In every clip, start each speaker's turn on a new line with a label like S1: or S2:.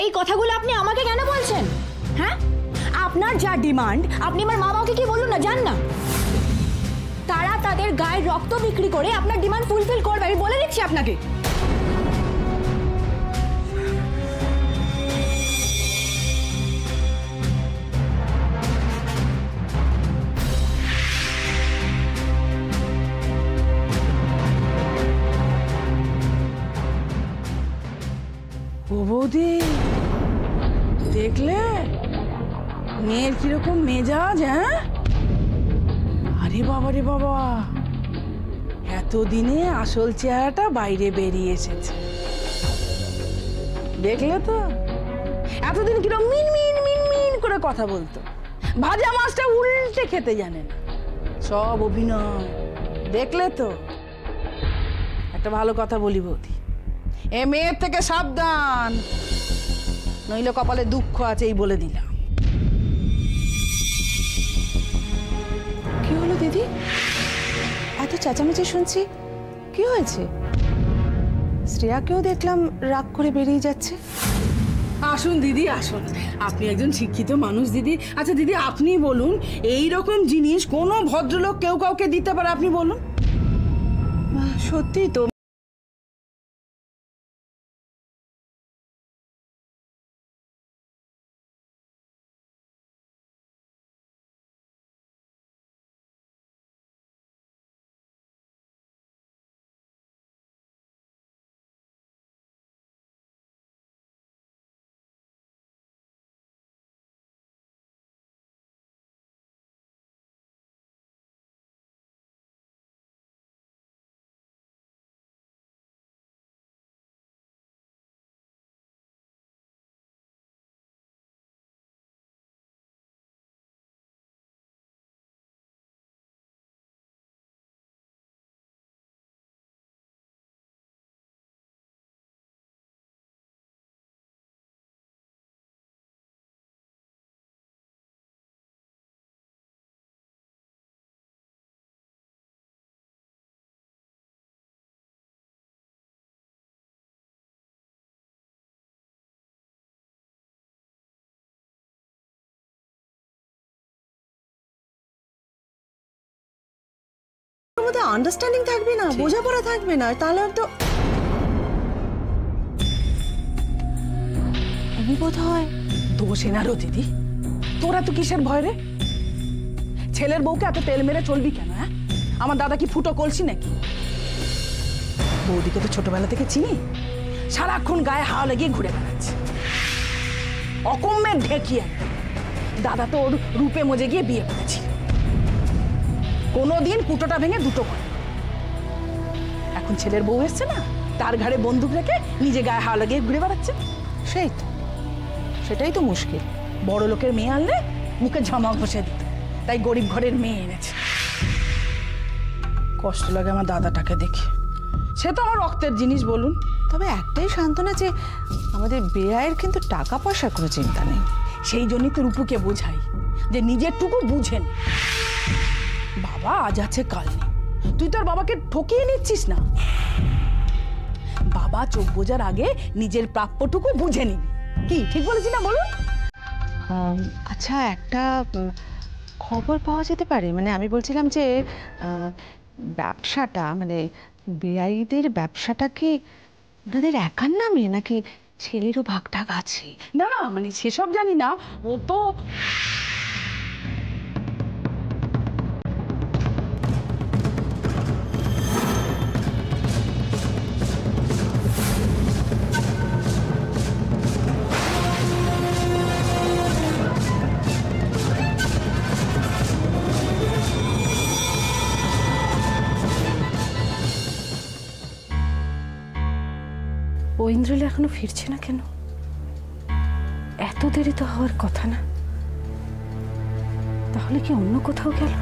S1: এই কথাগুলো আপনি আমাকে কেন বলছেন? হ্যাঁ, আপনার যা ডিমান্ড আপনি আমার মা বাবাকে কি বলুন না, জান না তারা তাদের গায়ের রক্ত বিক্রি করে আপনার ডিমান্ড ফুলফিল করবে, আমি বলে দিচ্ছি আপনাকে।
S2: ও বৌদি, দেখলে মেয়ের কিরকম মেজাজ? হ্যাঁ, আরে বাবা রে বাবা, এতদিনে আসল চেহারাটা বাইরে বেরিয়ে এসেছে। দেখলে তো, এতদিন কিরকম মিন মিন মিন মিন করে কথা বলতো, ভাজা মাছটা উল্টে খেতে জানে না, সব অভিনয়। দেখলে তো, একটা ভালো কথা বলি বৌদি, এ মেয়ের থেকে সাবধান, নইলে কপালে দুঃখ আছে, এই বলে দিলাম।
S3: কি হলো দিদি, এত চেঁচামেচি শুনছি, কি হয়েছে? শ্রেয়াকেও দেখলাম রাগ করে বেরিয়ে যাচ্ছে।
S2: আসুন দিদি আসুন, আপনি একজন শিক্ষিত মানুষ দিদি। আচ্ছা দিদি, আপনি বলুন, এই রকম জিনিস কোনো ভদ্রলোক কেউ কাউকে দিতে পারে? আপনি বলুন।
S3: সত্যি তো, আন্ডারস্ট্যান্ডিং থাকবে না, বোঝাপড়া থাকবে না, তাহলে তো আমি বোধ হয়
S2: দোষ এনারও দিদি। তোরা তো কিসের ভয় রে? ছেলের বউকে এত তেল মেরে চলবি কেন? হ্যাঁ, আমার দাদা কি ফুটো কলসি নাকি? বৌদিকে তো ছোটবেলা থেকে চিনি, সারাক্ষণ গায়ে হাওয়া লাগিয়ে ঘুরে বেড়াচ্ছে, অকম্যের ঢেকিয়া। দাদা তো ওর রূপে মজে গিয়ে বিয়ে করেছিল, কোনোদিন কুটোটা ভেঙে দুটো করে। এখন ছেলের বউ এসছে না, তার ঘাড়ে বন্দুক রেখে নিজে গায়ে হাওয়া লাগিয়ে ঘুরে বেড়াচ্ছে।
S3: সেই তো, সেটাই তো মুশকিল।
S2: বড় লোকের মেয়ে আনলে মুখে ঝামা ঘষে দিত, তাই গরিব ঘরের মেয়ে এনেছে। কষ্ট লাগে আমার দাদাটাকে দেখে, সে তো আমার রক্তের জিনিস বলুন।
S3: তবে একটাই সান্ত্বনা যে আমাদের বেআইয়ের কিন্তু টাকা পয়সার কোনো চিন্তা নেই।
S2: সেই জন্যই তো রূপুকে বোঝাই যে নিজের টুকু বুঝেন। বাবা আজ আছে কাল নেই, তুই তোর বাবাকে ঠকিয়ে নিচ্ছিস না। বাবা চোখ বোঝার আগে নিজের প্রাপ্যটুকু বুঝে নিবি। কি ঠিক বলেছি না বলুন?
S3: আচ্ছা, একটা খবর পাওয়া যেতে পারে? মানে আমি বলছিলাম যে ব্যবসাটা, মানে বেআইদের ব্যবসাটা কি ওনাদের একার নামে, নাকি ছেলেরও ভাগটাগ আছে?
S2: না মানে সেসব জানি না, ও তো
S4: ঐন্দ্রিলা এখনো ফিরছে না কেন? এত দেরি তো হওয়ার কথা না। তাহলে কি অন্য কোথাও গেল?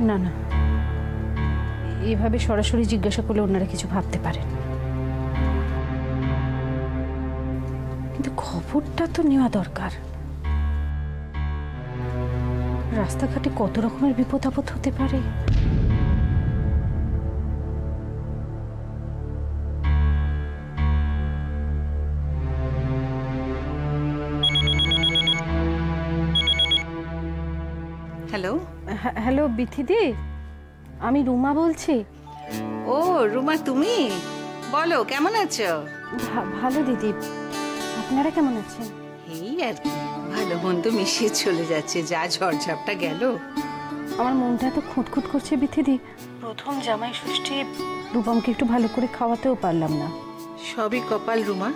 S4: না না, এভাবে সরাসরি জিজ্ঞাসা করলে ওনারা কিছু ভাবতে পারেন, কিন্তু খবরটা তো নেওয়া দরকার। রাস্তাঘাটে কত রকমের বিপদ আপদ হতে পারে।
S5: হ্যালো।
S4: হ্যালো বিথিদি, আমি রুমা বলছি।
S5: ও রুমা, তুমি বলো কেমন আছো?
S4: ভালো দিদি, আপনারা কেমন আছেন?
S5: এই আর কি, ভালো মন্দ মিশিয়ে চলে যাচ্ছে, যা ঝড়ঝাপটা গেল।
S4: আমার মনটা এত খুঁতখুত করছে বিথিদি। প্রথম জামাই ষষ্ঠী রূপমকে একটু ভালো করে খাওয়াতেও পারলাম না।
S5: সবই কপাল রুমা,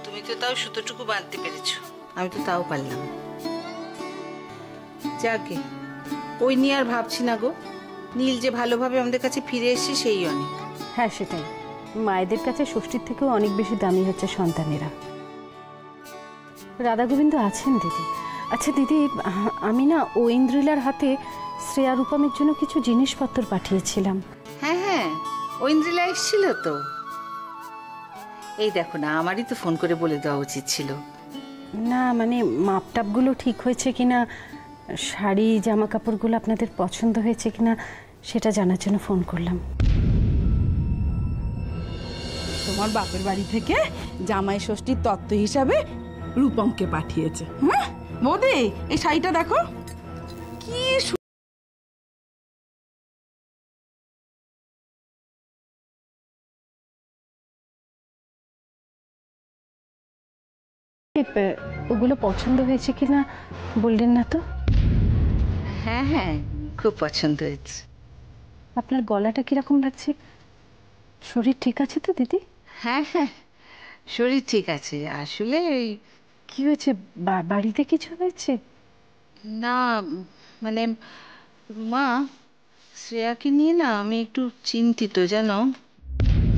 S5: তুমি তো তাও সুতোটুকু বাঁধতে পেরেছো, আমি তো তাও পারলাম। যাকে ওই নিয়ে আর ভাবছি না গো, নীল যে ভালোভাবে আমাদের কাছে ফিরে এসেছে সেই অনেক।
S4: হ্যাঁ সেটাই, মায়েদের কাছে ষষ্ঠীর থেকেও অনেক বেশি দামি হচ্ছে সন্তানেরা। রাধা গোবিন্দ আছেন দিদি। আচ্ছা দিদি, আমি না ঐন্দ্রিলার হাতে শ্রেয়া রূপমের জন্য কিছু জিনিসপত্র পাঠিয়েছিলাম।
S5: হ্যাঁ হ্যাঁ, ঐন্দ্রিলা এসেছিল তো। এই দেখো না, আমারই তো ফোন করে বলে দেওয়া উচিত ছিল।
S4: না মানে মাপটাপগুলো ঠিক হয়েছে কিনা, শাড়ি জামা কাপড়গুলো আপনাদের পছন্দ হয়েছে কিনা সেটা জানার জন্য ফোন করলাম।
S2: তোমার বাপের বাড়ি থেকে জামাই ষষ্ঠীর তত্ত্ব হিসাবে রূপমকে পাঠিয়েছে। হ্যাঁ বৌদি, এই শাড়িটা দেখো কি
S4: ওগুলো পছন্দ হয়েছে কিনা বললেন না তো?
S5: হ্যাঁ হ্যাঁ, খুব পছন্দ হয়েছে।
S4: আপনার গলাটা কিরকম লাগছে? শরীর ঠিক আছে তো দিদি?
S5: হ্যাঁ হ্যাঁ, শরীর ঠিক আছে। আসলে
S4: কি হয়েছে, বাড়িতে কিছু হয়েছে?
S5: না মানে মা, শ্রেয়াকে নিয়ে না আমি একটু চিন্তিত জানো।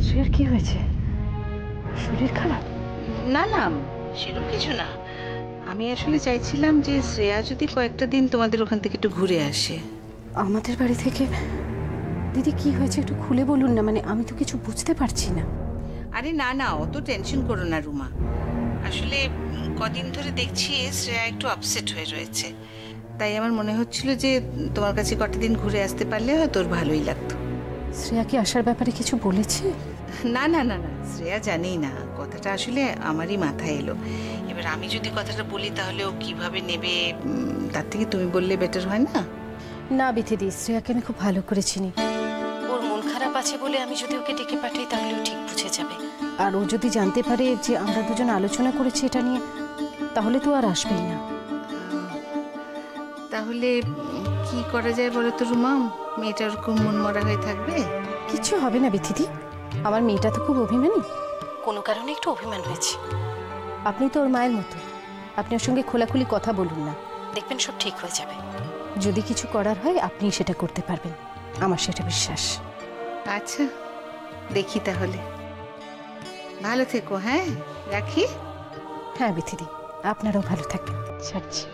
S4: শ্রেয়ার কি হয়েছে? শরীর খারাপ?
S5: না না, সেরকম কিছু না। আমি আসলে চাইছিলাম যে শ্রেয়া যদি কয়েকটা দিন তোমাদের ওখান থেকে একটু ঘুরে আসে।
S4: আমাদের বাড়ি থেকে? দিদি কি হয়েছে একটু খুলে বলুন না, মানে আমি তো কিছু বুঝতে পারছি না।
S5: আরে না না, অত টেনশন করো না রুমা। আসলে কদিন ধরে দেখছি শ্রেয়া একটু আপসেট হয়ে রয়েছে, তাই আমার মনে হচ্ছিল যে তোমার কাছে কটা দিন ঘুরে আসতে পারলে হয়তো ওর ভালোই লাগতো।
S4: শ্রেয়া কি আসার ব্যাপারে কিছু বলেছে?
S5: না না না না, শ্রেয়া জানেই না। কথাটা আসলে আমারই মাথায় এলো। এবার আমি যদি কথাটা বলি তাহলে ও কিভাবে নেবে, তার থেকে তুমি বললে বেটার হয় না?
S4: না বিথিদি, শ্রেয়াকে আমি খুব ভালো করে চিনি। ওর মন খারাপ আছে বলে আমি যদি ওকে ডেকে পাঠাই তাহলে ও ঠিক বুঝে যাবে। আর ও যদি জানতে পারে যে আমরা দুজন আলোচনা করেছি এটা নিয়ে, তাহলে তো আর আসবেই না।
S5: তাহলে কি করা যায় বলো তো রুমা? মেয়েটা ওরকম মন মরা হয়ে থাকবে?
S4: কিছু হবে না বিথিদি, আমার মেয়েটা তো খুব অভিমানী, কোনো কারণে একটু অভিমান হয়েছে। আপনি তো ওর মায়ের মতো, আপনি ওর সঙ্গে খোলাখুলি কথা বলুন না, দেখবেন সব ঠিক হয়ে যাবে। যদি কিছু করার হয় আপনি সেটা করতে পারবেন, আমার সেটা বিশ্বাস।
S5: আচ্ছা দেখি তাহলে। ভালো থেকো, হ্যাঁ রাখি।
S4: হ্যাঁ বিথিদি, আপনারাও ভালো থাকবেন। ছাড়ছি।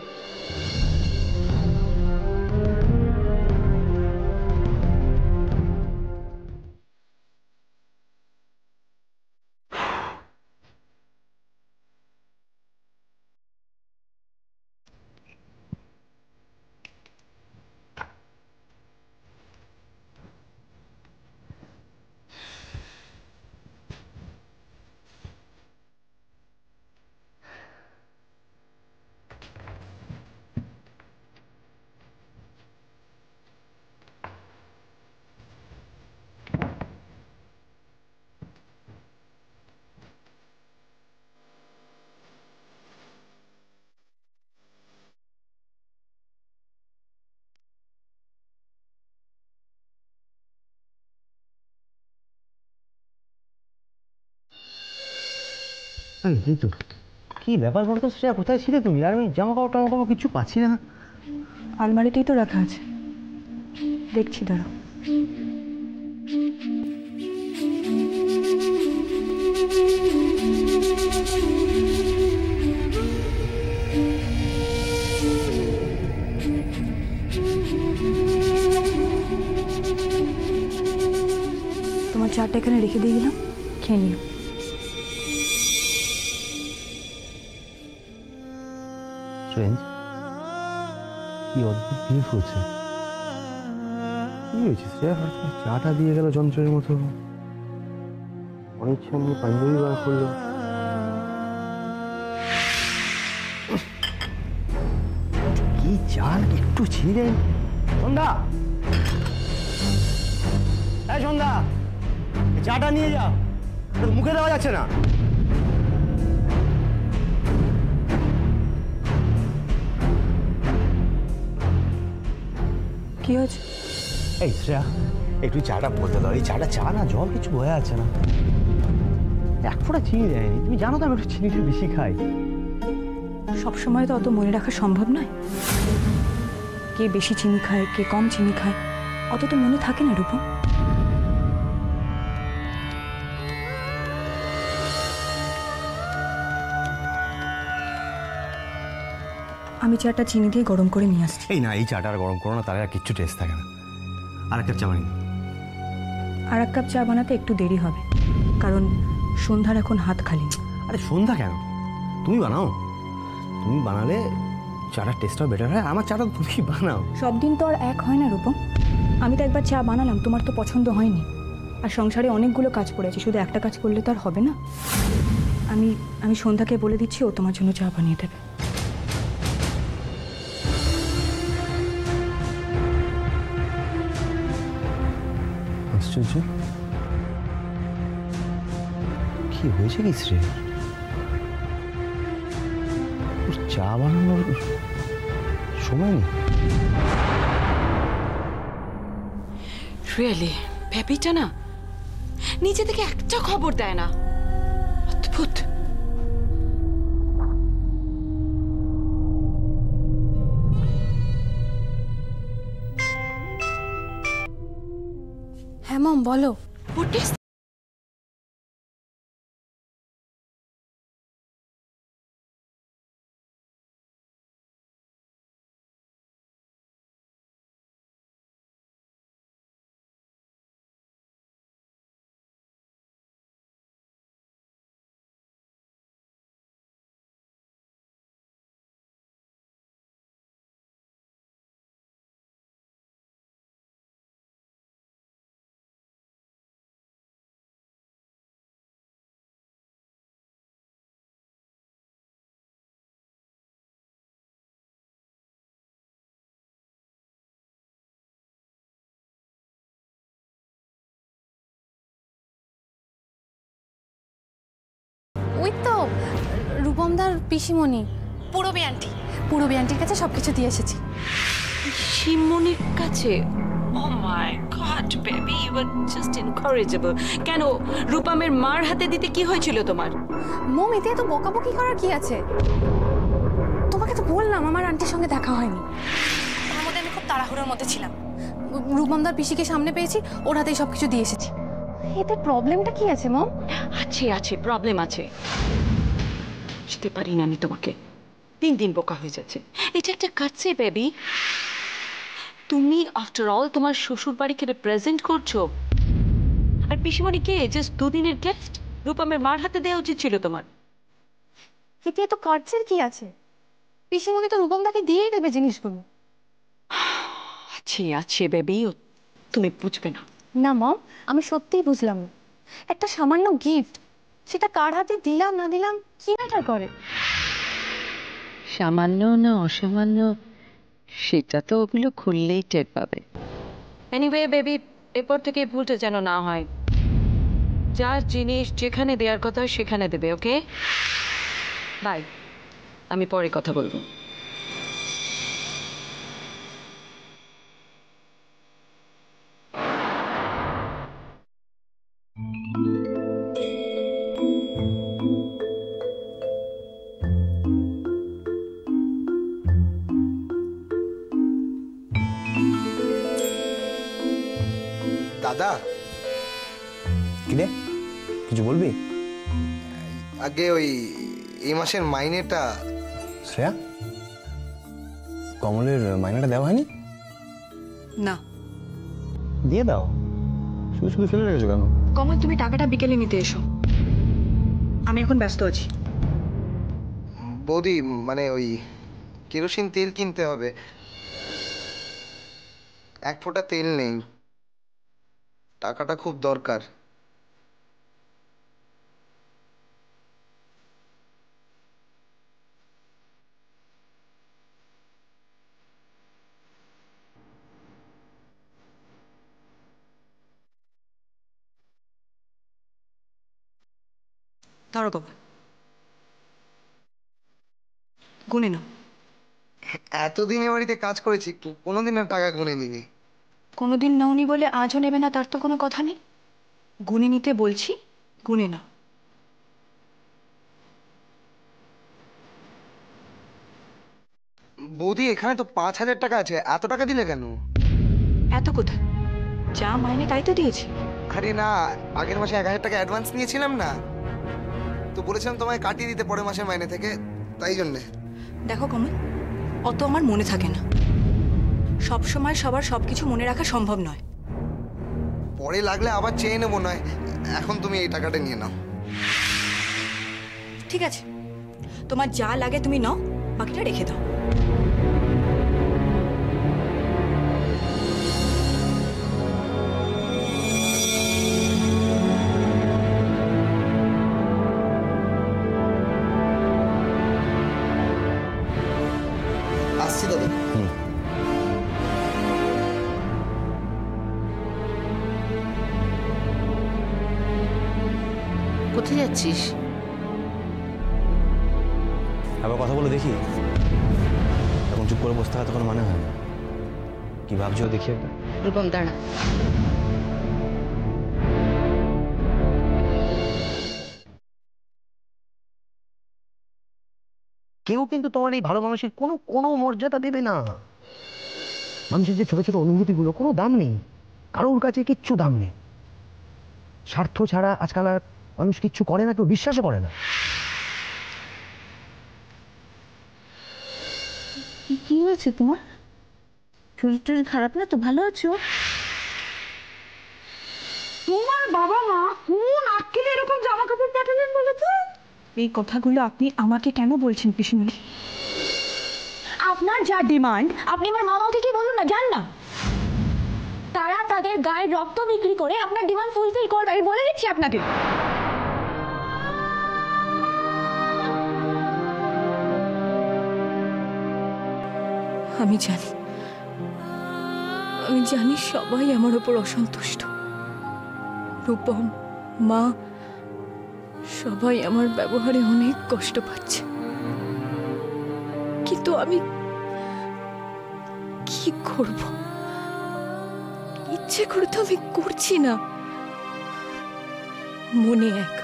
S6: কিন্তু কি ব্যাপার বলতো শ্রেয়া, কোথায় ছিলে তুমি? আর আমি জামা কাপড় টামা কাপড় কিছু পাচ্ছি না।
S1: আলমারিতেই তো রাখা আছে, দেখছি দাঁড়াও। তোমার চারটা এখানে রেখে দিয়ে গেলাম, খেয়ে নিও।
S6: কি অদ্ভুত ফিল হচ্ছে। কি হয়েছে শ্রেয়া? চাটা দিয়ে গেল যন্ত্রের মতো, অনিচ্ছা নিয়ে পাঞ্জাবি বার করলো। কি চাল একটু ছিঁড়ে। সন্ধ্যা, এই সন্ধ্যা, চাটা নিয়ে যা, মুখে দেওয়া যাচ্ছে না।
S1: কি হয়েছে?
S6: এই শ্রেয়া, একটু চাটা বলতে দাও। এই চাটা চা না জল কিছু বোঝা যাচ্ছে না। এক ফোঁটা চিনি দেয়নি। তুমি জানো তো আমি একটু চিনিটা বেশি খাই।
S1: সবসময় তো অত মনে রাখা সম্ভব নয়। কে বেশি চিনি খায়, কে কম চিনি খায়, অত তো মনে থাকে না রূপম। আমি চাটা চিনি দিয়ে গরম করে নিয়ে আসছি।
S6: এই না, এই চাটা আর গরম করো না, তাহলে আর কিচ্ছু টেস্ট থাকে না। আর এক কাপ চা বানিয়ে।
S1: আর এক কাপ চা বানাতে একটু দেরি হবে, কারণ সন্ধ্যার এখন হাত খালি।
S6: আরে সন্ধ্যা কেন, তুমি বানাও। তুমি বানালে চাটার টেস্টটাও বেটার হয়। আমার চাটা তো তুমি বানাও।
S1: সব দিন তো আর এক হয় না রূপম। আমি তো একবার চা বানালাম, তোমার তো পছন্দ হয়নি। আর সংসারে অনেকগুলো কাজ পড়েছে, শুধু একটা কাজ করলে তো আর হবে না। আমি সন্ধ্যাকে বলে দিচ্ছি, ও তোমার জন্য চা বানিয়ে দেবে।
S6: আশ্চর্য, কি হয়েছে কি শ্রী? চা বানানোর সময় নেই।
S7: রিয়েলি বেবিটা না নিজে থেকে একটা খবর দেয় না, অদ্ভুত।
S4: হ্যাঁ মম বলো। ওই তো রূপমদার পিসিমণি পূরবী আন্টির কাছে সবকিছু দিয়ে এসেছি।
S7: শিমনির কাছে? Oh my god baby, you are just incorrigible. কেন, রূপমের মার হাতে দিতে কি হয়েছিল তোমার?
S4: মম এতে এত বকাবকি করার কি আছে? তোমাকে তো বললাম আমার আন্টির সঙ্গে দেখা হয়নি। তার মধ্যে আমি খুব তাড়াহুড়োর মধ্যে ছিলাম। রূপমদার পিসিকে সামনে পেয়েছি, ওর হাতেই সবকিছু দিয়ে এসেছি। এতে প্রবলেমটা কি আছে মম?
S7: আছে প্রবলেম আছে। বুঝতে পারি না আমি তোমাকে, দিন বোকা হয়ে যাচ্ছে। এটা একটা কাছে বেবি। তুমি আফটার অল তোমার শ্বশুর বাড়িকে রিপ্রেজেন্ট করছো, আর পিসিমণিকে জাস্ট দুদিনের গিফট রূপমের মার হাতে দেওয়া উচিত ছিল তোমার।
S4: এতে এত কার্যের কি আছে? পিসিমণি তো রূপমদাকে দিয়েই দেবে জিনিসগুলো।
S7: আছে বেবি, তুমি বুঝবে না।
S4: না মম, আমি সত্যিই বুঝলাম না। একটা সামান্য গিফট, সেটা কার হাতে দিলাম না দিলাম কি ম্যাটার করে?
S7: সামান্য না অসামান্য সেটা তো ওগুলো খুললেই টের পাবে। এনিওয়ে বেবি, এরপর থেকে ভুলটা যেন না হয়। যার জিনিস যেখানে দেওয়ার কথা সেখানে দেবে, ওকে? বাই, আমি পরে কথা বলবো।
S8: দাদা,
S6: কিরে, কিছু বলবি?
S8: আগে ওই এই মাসের মাইনেটা।
S6: শ্রেয়া, কমলের মাইনেটা দেওয়া হয়নি?
S1: না।
S6: দিয়ে দাও, শুধু শুধু ফেলে রেখেছো কেন?
S1: কমল, তুমি টাকাটা বিকেলে নিতে এসো, আমি এখন ব্যস্ত আছি।
S8: বৌদি, মানে ওই কেরোসিন তেল কিনতে হবে, এক ফোঁটা তেল নেই, টাকাটা খুব দরকার।
S7: ধরো বাবা, গুনে নাও।
S8: এতদিন এ বাড়িতে কাজ করেছি, কোনোদিন আর টাকা গুনে নিনি।
S7: কোনোদিন নাওনি বলে আজও নেবে না তার তো কোনো কথা নেই। গুনে নিতে বলছি, গুনে নাও।
S8: বৌদি, এখানে তো 5,000 টাকা আছে, এত টাকা দিলে কেন?
S7: এত কোথায়, যা মাইনে তাই তো দিয়েছি।
S8: আরে না, আগের মাসে 1,000 টাকা অ্যাডভান্স নিয়েছিলাম না, তো বলেছিলাম তোমায় কাটিয়ে দিতে পরের মাসের মাইনে থেকে, তাই জন্যে।
S7: দেখো কমল, অত আমার মনে থাকে না। সব সময় সবার সবকিছু মনে রাখা সম্ভব নয়।
S8: পরে লাগলে আবার চেয়ে নেবো, নয় এখন তুমি এই টাকাটা নিয়ে নাও।
S7: ঠিক আছে, তোমার যা লাগে তুমি নাও, বাকিটা রেখে দাও।
S8: আসছি দাদা।
S5: কোথায় যাচ্ছিস?
S6: আবার কথা বলে দেখি। এখন চুপ করে বসতে হয় তো কোনো মানে হয় না। কি ভাবছো দেখি একবার।
S5: রূপম দাঁড়া।
S6: কেউ কিন্তু তোমার এই ভালো মানুষের কোনো কোনো মর্যাদা দেবে না। মানুষের যে ছোট ছোট অনুভূতিগুলো কোনো দাম নেই, কারোর কাছে কিচ্ছু দাম নেই। স্বার্থ ছাড়া আজকাল আর মানুষ কিচ্ছু করে না, কেউ বিশ্বাসও করে না।
S3: কি হয়েছে তোমার? শরীর টরীর খারাপ না তো? ভালো আছো?
S2: তোমার বাবা মা কোন আক্কেলে এরকম জামা কাপড় পাঠালেন বলে তো?
S1: এই কথাগুলো আপনি আমাকে কেন বলছেন পিসিমণি? আপনার যা ডিমান্ড আপনি আমার মামাকে কি বলুন না, জান না তারা তাদের গায়ের রক্ত বিক্রি করে আপনার ডিমান্ড ফুলফিল করবে, আমি বলে দিচ্ছি আপনাকে।
S7: আমি জানি সবাই আমার উপর অসন্তুষ্ট। রূপম, মা, সবাই আমার ব্যবহারে অনেক কষ্ট পাচ্ছে, কিন্তু আমি কি করব? ইচ্ছে করে তো আমি করছি না। মনে এক,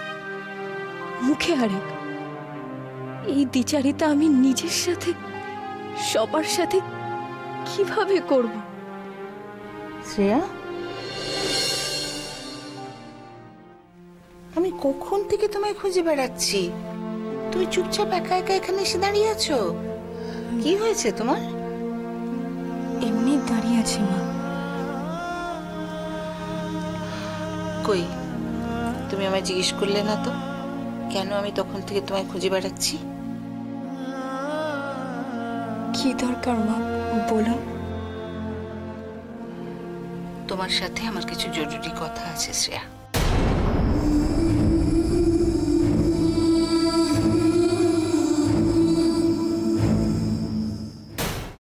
S7: মুখে আরেক, এই দ্বিচারিতা আমি নিজের সাথে সবার সাথে কিভাবে করব?
S5: শ্রেয়া, আমি কখন থেকে তোমায় খুঁজে বেড়াচ্ছি, তুমি চুপচাপ একা একা এখানে এসে দাঁড়িয়ে আছো। কি হয়েছে তোমার?
S7: এমনি দাঁড়িয়ে আছি মা।
S5: কই, তুমি আমায় জিজ্ঞেস করলে না তো কেন আমি তখন থেকে তোমায় খুঁজে বেড়াচ্ছি?
S7: কি দরকার মা, বলো।
S5: তোমার সাথে আমার কিছু জরুরি কথা আছে শ্রেয়া।